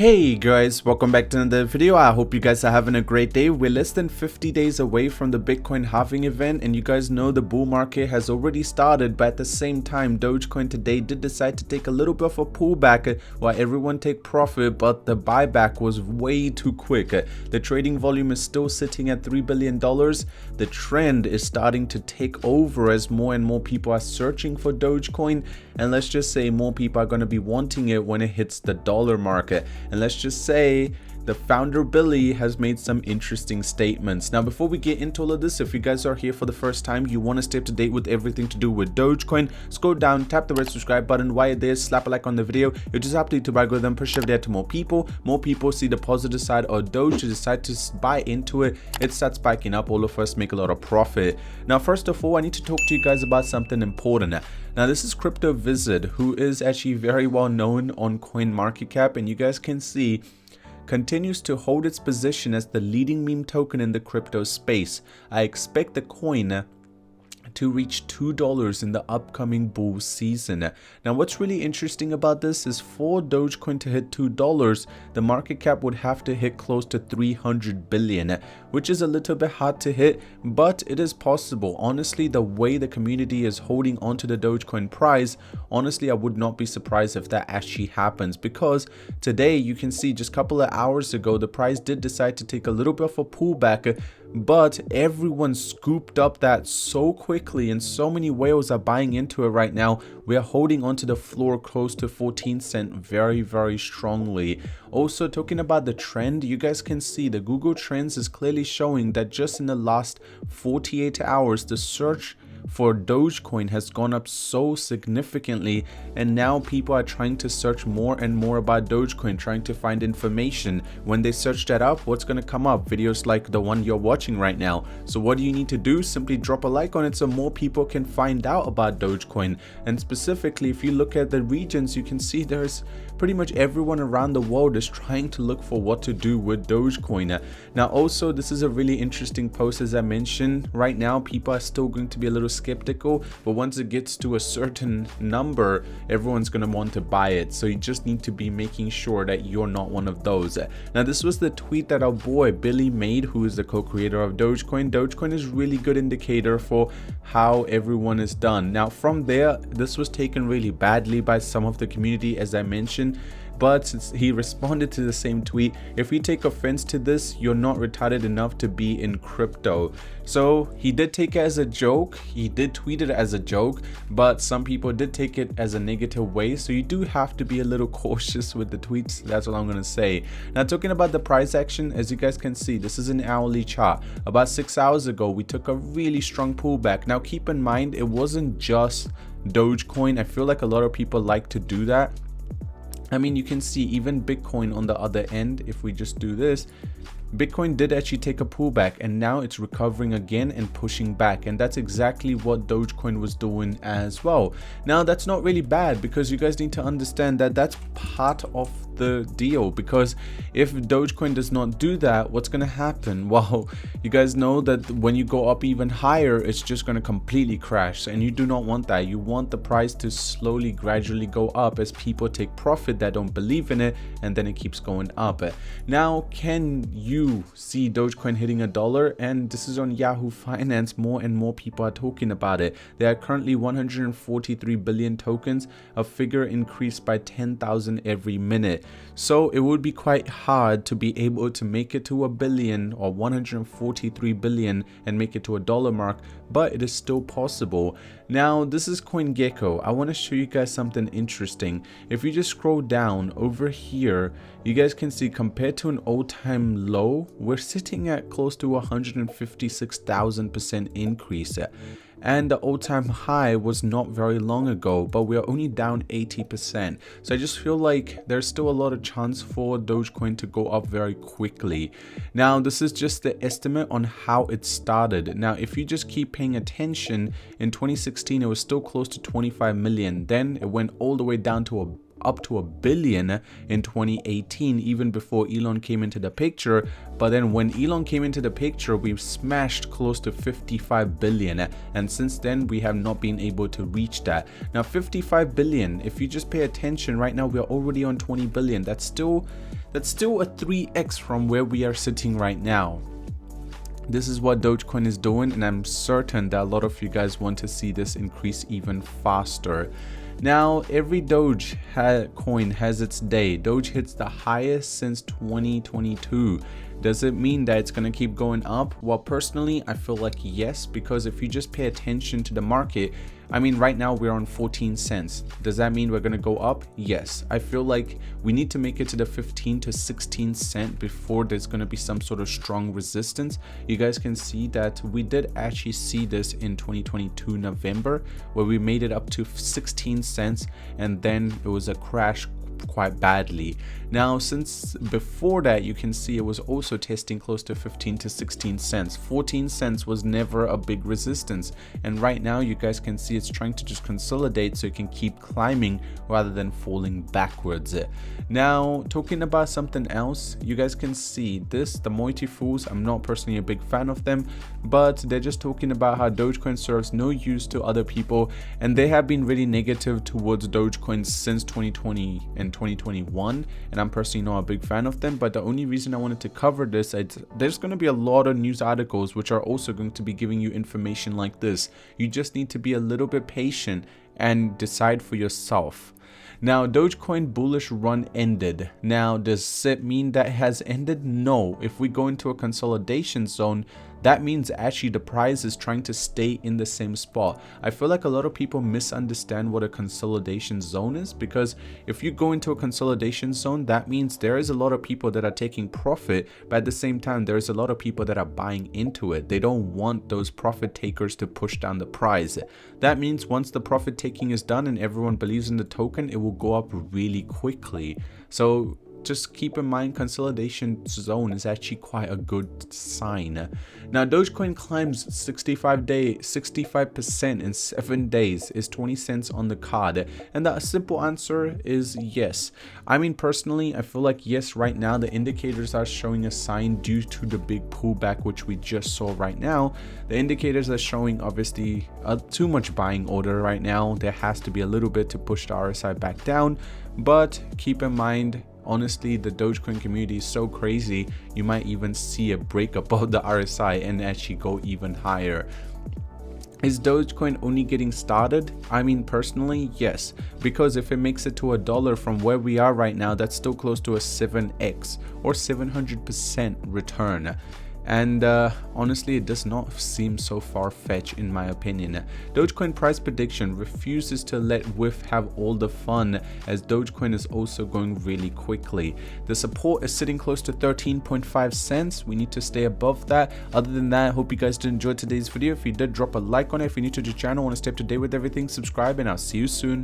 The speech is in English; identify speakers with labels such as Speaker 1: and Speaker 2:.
Speaker 1: Hey guys, welcome back to another video. I hope you guys are having a great day. We're less than 50 days away from the Bitcoin halving event, and you guys know the bull market has already started, but at the same time Dogecoin today did decide to take a little bit of a pullback while everyone take profit, but the buyback was way too quick. The trading volume is still sitting at $3 billion. The trend is starting to take over as more and more people are searching for Dogecoin, and let's just say more people are going to be wanting it when it hits the dollar market. And let's just say the founder Billy has made some interesting statements. Now, before we get into all of this, if you guys are here for the first time, you want to stay up to date with everything to do with Dogecoin, scroll down, tap the red subscribe button. While you're there, slap a like on the video. It just helps to algorithm push it there to more people. More people see the positive side of Doge, decide to buy into it. It starts spiking up. All of us make a lot of profit. Now, first of all, I need to talk to you guys about something important. Now, this is Crypto Wizard, who is actually very well known on CoinMarketCap, and you guys can see continues to hold its position as the leading meme token in the crypto space. I expect the coin to reach $2 in the upcoming bull season. Now, what's really interesting about this is for Dogecoin to hit $2, the market cap would have to hit close to 300 billion, which is a little bit hard to hit, but it is possible. Honestly, the way the community is holding onto the Dogecoin price, honestly, I would not be surprised if that actually happens, because today you can see just a couple of hours ago, the price did decide to take a little bit of a pullback, but everyone scooped up that so quickly and so many whales are buying into it right now. We are holding onto the floor close to 14 cents very strongly. Also, talking about the trend, you guys can see the Google Trends is clearly showing that just in the last 48 hours, the search for Dogecoin has gone up so significantly, and now people are trying to search more and more about Dogecoin, trying to find information. When they search that up, what's going to come up? Videos like the one you're watching right now. So what do you need to do? Simply drop a like on it so more people can find out about Dogecoin. And specifically, if you look at the regions, you can see there's pretty much everyone around the world is trying to look for what to do with Dogecoin. Now, also, this is a really interesting post. As I mentioned, right now people are still going to be a little skeptical, but once it gets to a certain number, everyone's going to want to buy it. So you just need to be making sure that you're not one of those. Now, this was the tweet that our boy Billy made, who is the co-creator of Dogecoin. Dogecoin is a really good indicator for how everyone is done. Now, from there, this was taken really badly by some of the community, as I mentioned, but he responded to the same tweet. If you take offense to this, you're not retarded enough to be in crypto. So he did take it as a joke. He did tweet it as a joke, but some people did take it as a negative way. So you do have to be a little cautious with the tweets. That's what I'm going to say. Now, talking about the price action, as you guys can see, this is an hourly chart. About 6 hours ago, we took a really strong pullback. Now, keep in mind, it wasn't just Dogecoin. I feel like a lot of people like to do that. I mean, you can see even Bitcoin on the other end. If we just do this, Bitcoin did actually take a pullback, and now it's recovering again and pushing back, and that's exactly what Dogecoin was doing as well. Now, that's not really bad, because you guys need to understand that that's part of the deal, because if Dogecoin does not do that, what's going to happen? Well, you guys know that when you go up even higher, it's just going to completely crash, and you do not want that. You want the price to slowly, gradually go up as people take profit that don't believe in it, and then it keeps going up. Now, can you see Dogecoin hitting $1? And this is on Yahoo Finance. More and more people are talking about it. There are currently 143 billion tokens, a figure increased by 10,000 every minute. So it would be quite hard to be able to make it to a billion or 143 billion and make it to $1 mark, but it is still possible. Now, this is CoinGecko. I want to show you guys something interesting. If you just scroll down over here, you guys can see compared to an all-time low, we're sitting at close to 156,000% increase. And the all-time high was not very long ago, but we are only down 80%. So I just feel like there's still a lot of chance for Dogecoin to go up very quickly. Now, this is just the estimate on how it started. Now, if you just keep paying attention, in 2016 it was still close to 25 million. Then it went all the way down to up to $1 billion in 2018, even before Elon came into the picture. But then when Elon came into the picture, we've smashed close to 55 billion, and since then we have not been able to reach that. Now 55 billion, if you just pay attention, right now we are already on 20 billion. That's still That's still a 3x from where we are sitting right now. This is what Dogecoin is doing, and I'm certain that a lot of you guys want to see this increase even faster. Now, every Doge coin has its day. Doge hits the highest since 2022. Does it mean that it's going to keep going up? Well, personally, I feel like yes, because if you just pay attention to the market, I mean, right now we're on 14 cents. Does that mean we're going to go up? Yes. I feel like we need to make it to the 15 to 16 cent before there's going to be some sort of strong resistance. You guys can see that we did actually see this in 2022 November, where we made it up to 16 cents, and then it was a crash quite badly. Now, since before that, you can see it was also testing close to 15 to 16 cents. 14 cents was never a big resistance, and right now you guys can see it's trying to just consolidate so it can keep climbing rather than falling backwards. Now, talking about something else, you guys can see this, the Moiety Fools. I'm not personally a big fan of them, but they're just talking about how Dogecoin serves no use to other people, and they have been really negative towards Dogecoin since 2020 and 2021, and I'm personally not a big fan of them. But the only reason I wanted to cover this is there's going to be a lot of news articles which are also going to be giving you information like this. You just need to be a little bit patient and decide for yourself. Now, Dogecoin bullish run ended. Now, does it mean that it has ended? No. If we go into a consolidation zone, that means actually the price is trying to stay in the same spot. I feel like a lot of people misunderstand what a consolidation zone is, because if you go into a consolidation zone, that means there is a lot of people that are taking profit, but at the same time, there is a lot of people that are buying into it. They don't want those profit takers to push down the price. That means once the profit taking is done and everyone believes in the token, it will go up really quickly. So just keep in mind, consolidation zone is actually quite a good sign. Now, Dogecoin climbs 65% in 7 days, is 20 cents on the card, and the simple answer is yes. I mean, personally, I feel like yes, right now the indicators are showing a sign due to the big pullback which we just saw right now. The indicators are showing obviously too much buying order right now. There has to be a little bit to push the RSI back down, but keep in mind, honestly, the Dogecoin community is so crazy, you might even see a break above the RSI and actually go even higher. Is Dogecoin only getting started? I mean, personally, yes, because if it makes it to $1 from where we are right now, that's still close to a 7x or 700% return. And honestly, it does not seem so far-fetched in my opinion. Dogecoin price prediction refuses to let WIF have all the fun, as Dogecoin is also going really quickly. The support is sitting close to 13.5 cents. We need to stay above that. Other than that, I hope you guys did enjoy today's video. If you did, drop a like on it. If you're new to the channel, want to stay up to date with everything, subscribe, and I'll see you soon.